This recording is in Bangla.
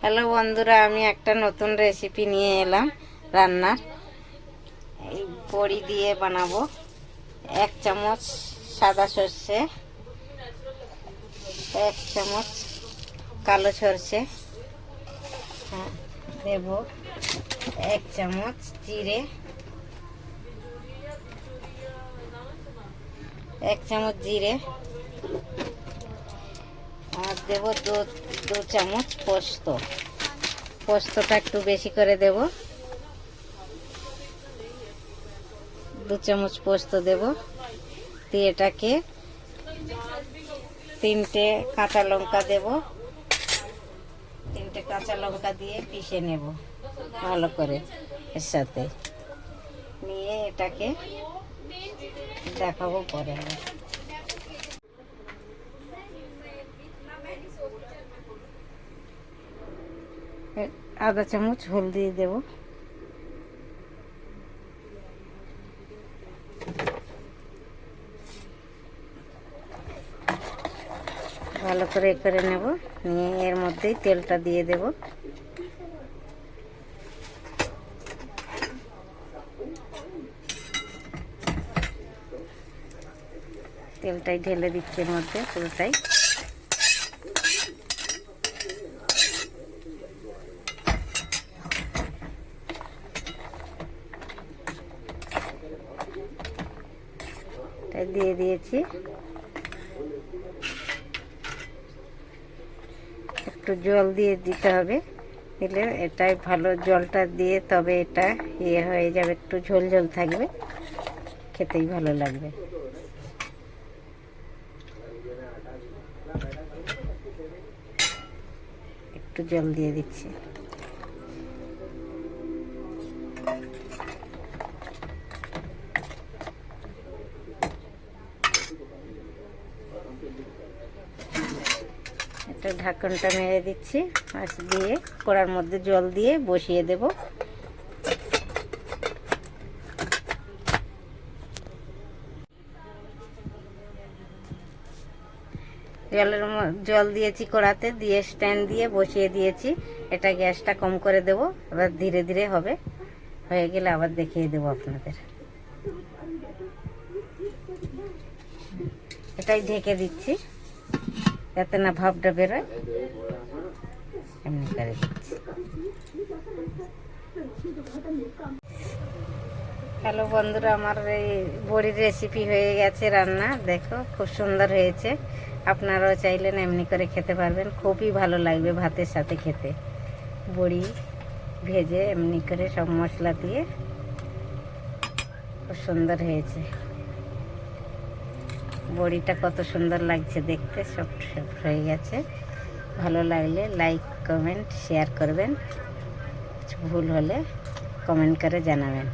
হ্যালো বন্ধুরা, আমি একটা নতুন রেসিপি নিয়ে এলাম রান্নার। এই বড়ি দিয়ে বানাবো। 1 চামচ সাদা সর্ষে, 1 চামচ কালো সর্ষে দেব, 1 চামচ জিরে, 1 চামচ জিরে আর দেব দু চামচ পোস্ত। পোস্তটা একটু বেশি করে দেব, 2 চামচ পোস্ত দেব। দিয়ে এটাকে 3টে কাঁচা লঙ্কা দেব, 3টে কাঁচা লঙ্কা দিয়ে পিষে নেব ভালো করে। এর সাথে নিয়ে এটাকে দেখাবো পরে। আধা চামচ হলদি দেব, ভালো করে নেব। নিয়ে এর মধ্যেই তেলটা দিয়ে দেব। তেলটাই ঢেলে দিচ্ছি এর মধ্যে পুরোটাই। দিয়ে দিয়েছি। একটু জল দিয়ে দিতে হবে, দিলে এটাই ভালো। জলটা দিয়ে তবে এটা হয়ে যাবে, একটু ঝোল ঝোল থাকবে, খেতেই ভালো লাগবে। একটু জল দিয়ে দিচ্ছি। এটা ঢাকনটা মেরে দিচ্ছি। মাছ দিয়ে কড়ার মধ্যে জল দিয়ে বসিয়ে দেব। জল দিয়েছি কড়াতে, দিয়ে স্ট্যান্ড দিয়ে বসিয়ে দিয়েছি। এটা গ্যাসটা কম করে দেব, এবার ধীরে ধীরে হবে। হয়ে গেলে আবার দেখিয়ে দেব আপনাদের। এটাই ঢেকে দিচ্ছি যাতে না ভাপটা বেরোয়, এমনি করে দিচ্ছি। হ্যালো বন্ধুরা, আমার এই বড়ির রেসিপি হয়ে গেছে রান্না। দেখো খুব সুন্দর হয়েছে। আপনারাও চাইলেন এমনি করে খেতে পারবেন, খুবই ভালো লাগবে ভাতের সাথে খেতে। বড়ি ভেজে এমনি করে সব মশলা দিয়ে খুব সুন্দর হয়েছে। বড়িটা কত সুন্দর লাগছে দেখতে, সব হয়ে গেছে। ভালো লাগলে লাইক কমেন্ট শেয়ার করবেন, ভুল হলে কমেন্ট করে জানাবেন।